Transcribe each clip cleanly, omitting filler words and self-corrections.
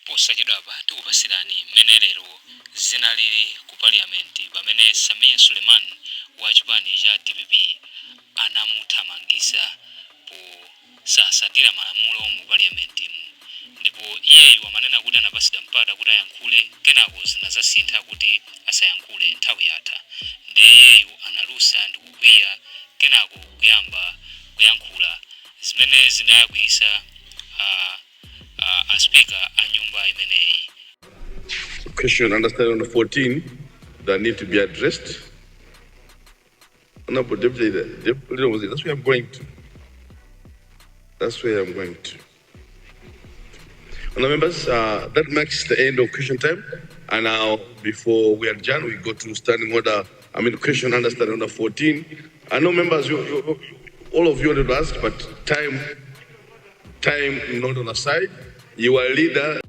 posachedwapa tikupasirani mmene lero zinalili ku Parliament pamene Suleman wa chipani cha DPP anamuthamangisa posasatira malamulo mu Parliament ndipo iyeyu amanena kuti anapasidwa mpata kuti ayankhule kenako zinazasintha kuti asayankhule nthawi yatha ndi iyeyu analusa ndi kukwiya kenako kuyamba kuyankhula zimene zidayakwiisa a speaker a Nyumbayi imeneyi. Question understand on the 14 that need to be addressed. Honorable Deputy Leader, that's where I'm going to. That's where I'm going to. Honourable members, that marks the end of question time. And now, before we adjourn, we go to standing order. Question understand on the 14. I know members, all of you wanted to ask, but time not on our side. You are a leader.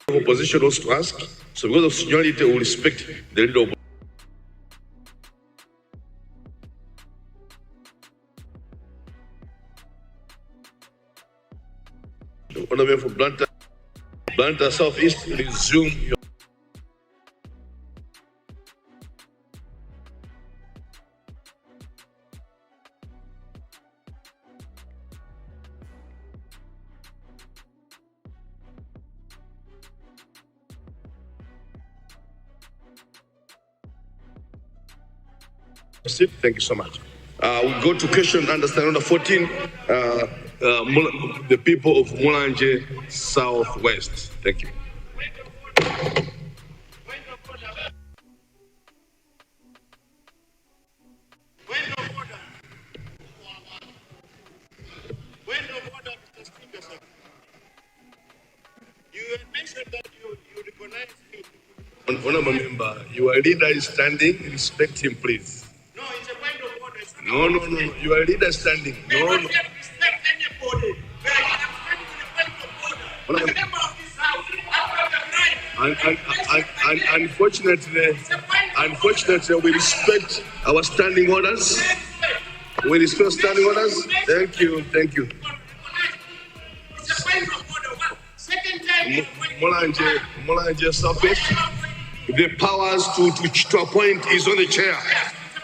Opposition also to ask. So because of seniority, we respect the leader of Honorable for Blantyre Southeast, resume your seat. Thank you so much. We go to question understand number 14. The people of Mulanje Southwest. Thank you. You mentioned that you recognize me. Honorable member, your leader is standing. Respect him, please. No, it's a point of order. No. Your leader is standing. No. Respect anybody. I'm standing in a point of order. I'm a member of this house. I've got the right. Unfortunately, we respect our standing orders. We respect standing orders. Thank you. It's a point of order. Second time. Mulanje Southwest. The powers to appoint is on the chair.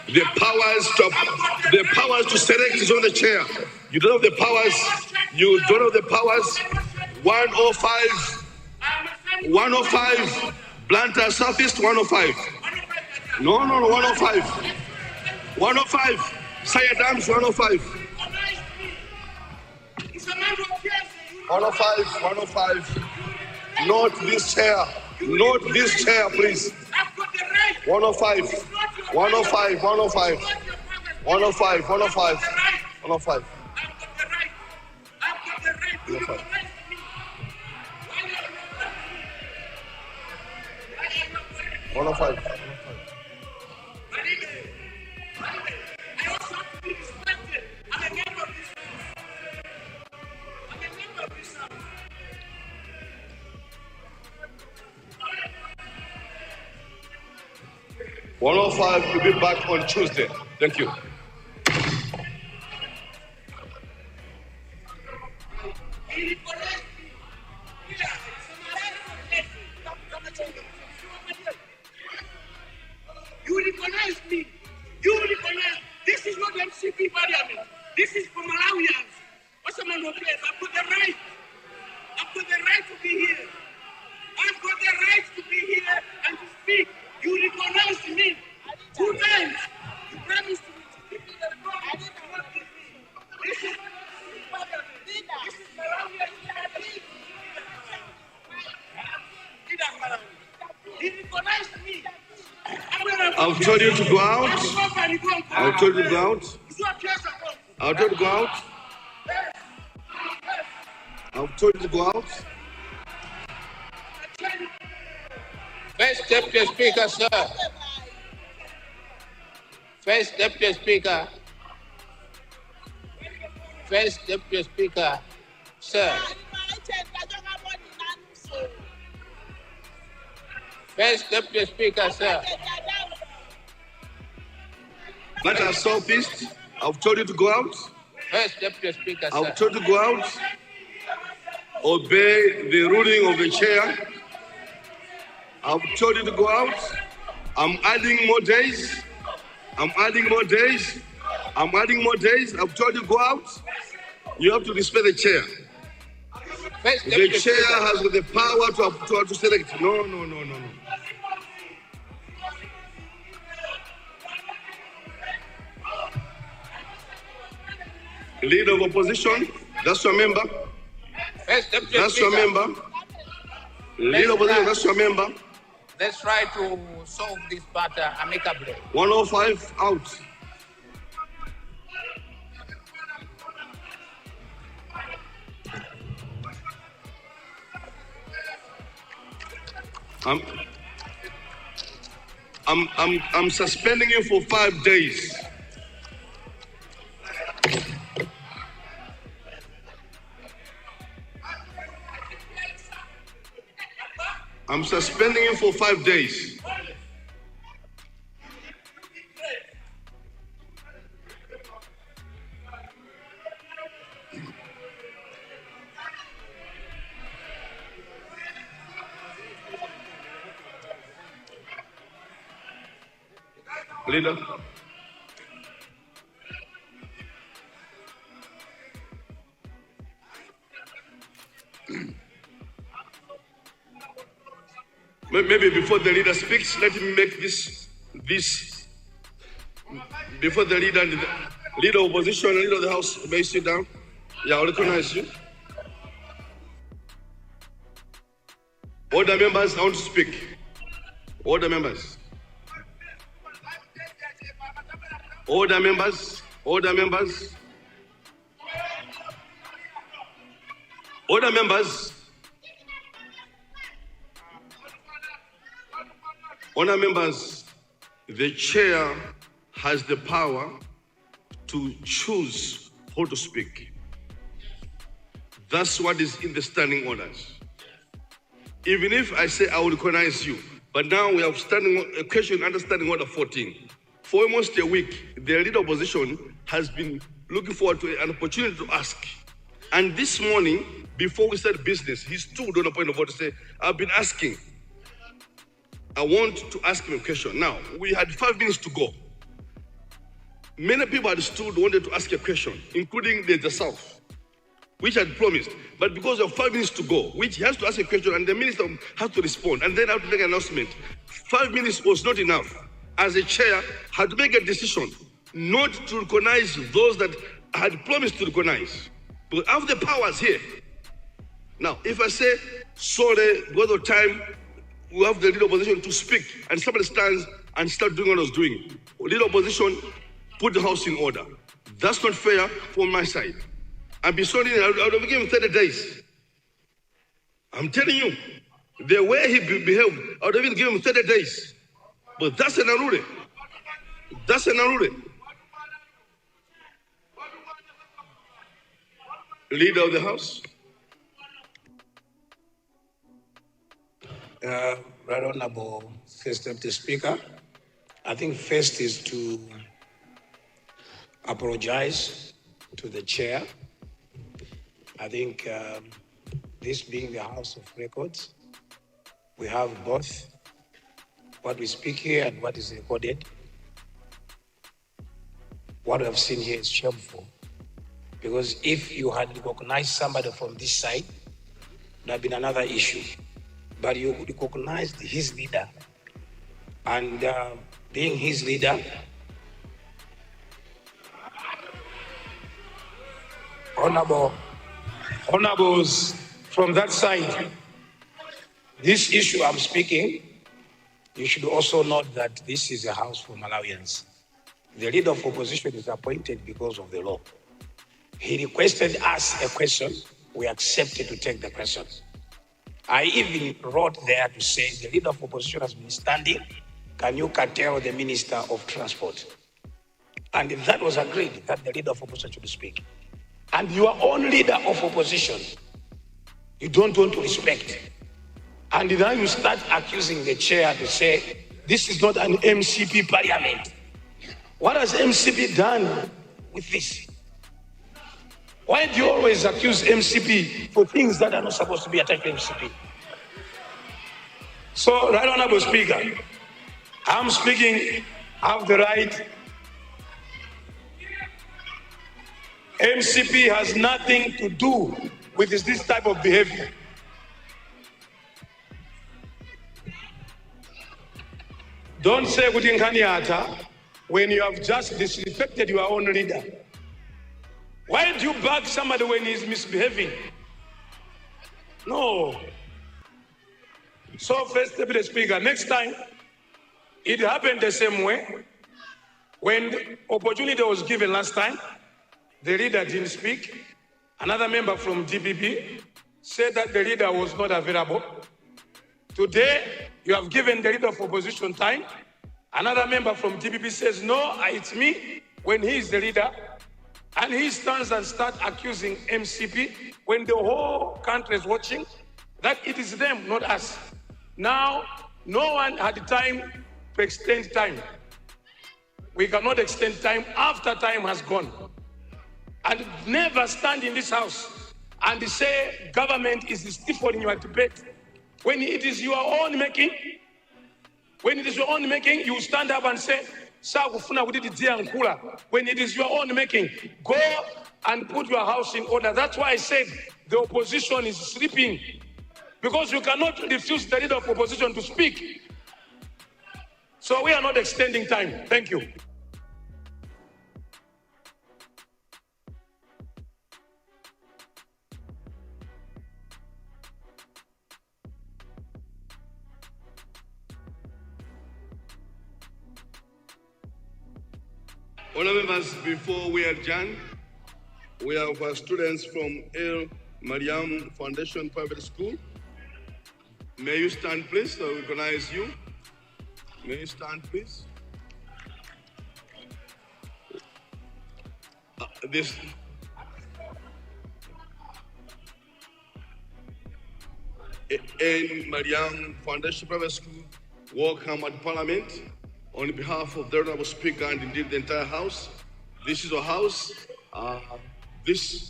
The powers to select is on the chair. You don't have the powers. 105. Blantyre Southeast 105. No, 105. 105. Sayadams 105. 105. Not this chair, please. 105. 105. 105. 105. 105. 105. 105. I'm a member of this house. 105 will be back on Tuesday. Thank you. You recognize me. This is not MCP Parliament. This is for Malawians. I've got the right. I've got the right to be here. I've got the right to be here and to speak. You recognized me 2 times. You promised to give me the record. I did not give me. This is Parliament. This is Malawians. He recognized me. I've told you to go out. I've told you to go out. I've told you to go out. I've told you to go out. First Deputy Speaker, sir. First Deputy Speaker. First Deputy Speaker, sir. First Deputy Speaker, sir. Matter Southeast, I've told you to go out. First Deputy Speaker, sir. I've told you to go out. Obey the ruling of the chair. I've told you to go out. I'm adding more days. I'm adding more days. I'm adding more days. I've told you to go out. You have to respect the chair. First The Deputy chair Speaker. has the power to select. No. Leader of opposition, that's your member. First Deputy That's Speaker. your member. Leader of opposition, that's your member. Let's try to solve this matter amicably. 105 out. I'm suspending you for 5 days. I'm suspending you for 5 days. Leader. Maybe before the leader speaks, let me make this before the leader of opposition and leader of the house may sit down. Yeah, I'll recognize you. Order members, I want to speak. Order members. Order members. Order members. Order members. Honor members, the chair has the power to choose who to speak. That's what is in the standing orders. Even if I say I will recognize you, but now we have standing question under standing order 14. For almost a week, the leader of opposition has been looking forward to an opportunity to ask. And this morning, before we started business, he stood on a point of order to say, I've been asking. I want to ask him a question. Now, we had 5 minutes to go. Many people had stood, wanted to ask a question, including the South, which had promised. But because of 5 minutes to go, which he has to ask a question and the minister has to respond and then have to make an announcement. 5 minutes was not enough. As a chair, had to make a decision not to recognize those that had promised to recognize. But I have the powers here. Now, if I say, sorry, because of time, we have the leader opposition to speak, and somebody stands and starts doing what I was doing. Leader opposition, put the house in order. That's not fair from my side. I'd be sorry, I would have given him 30 days. I'm telling you, the way he behaved, I would have even given him 30 days. But that's an arure. That's an arure. Leader of the house. Right Honorable First Deputy Speaker, I think first is to apologize to the chair. I think this being the House of Records, we have both what we speak here and what is recorded. What we have seen here is shameful, because if you had recognized somebody from this side, there would have been another issue. But you recognized his leader, and being his leader, honorables from that side, this issue I'm speaking, you should also note that this is a house for Malawians. The leader of opposition is appointed because of the law. He requested us a question, we accepted to take the question. I even wrote there to say the leader of opposition has been standing. Can you curtail the Minister of Transport? And that was agreed that the leader of opposition should speak. And your own leader of opposition, you don't want to respect. And then you start accusing the chair to say, this is not an MCP parliament. What has MCP done with this? Why do you always accuse MCP for things that are not supposed to be attacked MCP? So, Right Honorable Speaker, I'm speaking, I have the right. MCP has nothing to do with this type of behavior. Don't say Kuti Nkaniata when you have just disrespected your own leader. Why do you back somebody when he's misbehaving? No. So first, Deputy Speaker, next time, it happened the same way. When the opportunity was given last time, the leader didn't speak. Another member from DPP said that the leader was not available. Today, you have given the leader of opposition time. Another member from DPP says, no, it's me, when he is the leader. And he stands and starts accusing MCP when the whole country is watching that it is them, not us. Now, no one had time to extend time. We cannot extend time after time has gone. And never stand in this house and say government is stifling your debate. When it is your own making, you stand up and say, when it is your own making, go and put your house in order. That's why I said the opposition is sleeping, because you cannot refuse the leader of opposition to speak. So we are not extending time. Thank you. Honourable members, before we adjourn, we have students from El Mariam Foundation Private School. May you stand, please, so we recognize you. May you stand, please. This El Mariam Foundation Private School, welcome at Parliament. On behalf of the Honourable Speaker and indeed the entire House, this is a house.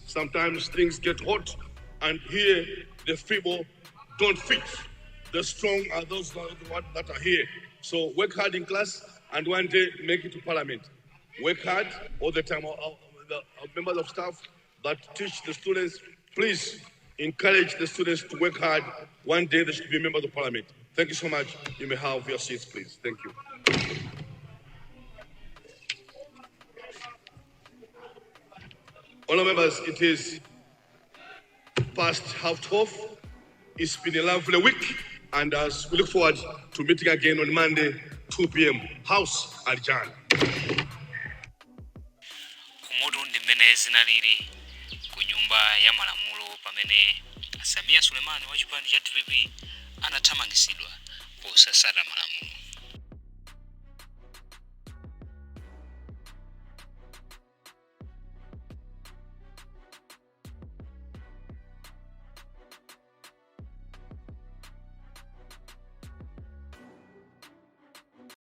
Sometimes things get hot, and here the feeble don't fit. The strong are those that are here. So work hard in class and one day make it to Parliament. Work hard all the time. The members of staff that teach the students, please encourage the students to work hard. One day they should be members of Parliament. Thank you so much. You may have your seats, please. Thank you. Honourable members, it is past 12:30. It's been a lovely week, and as we look forward to meeting again on Monday, 2 p.m. House adjourned. Kumoto ndi mmene zinalili ku nyumba ya malamulo pamene Suleman wa chipani cha DPP anathamangisidwa posasata malamulo.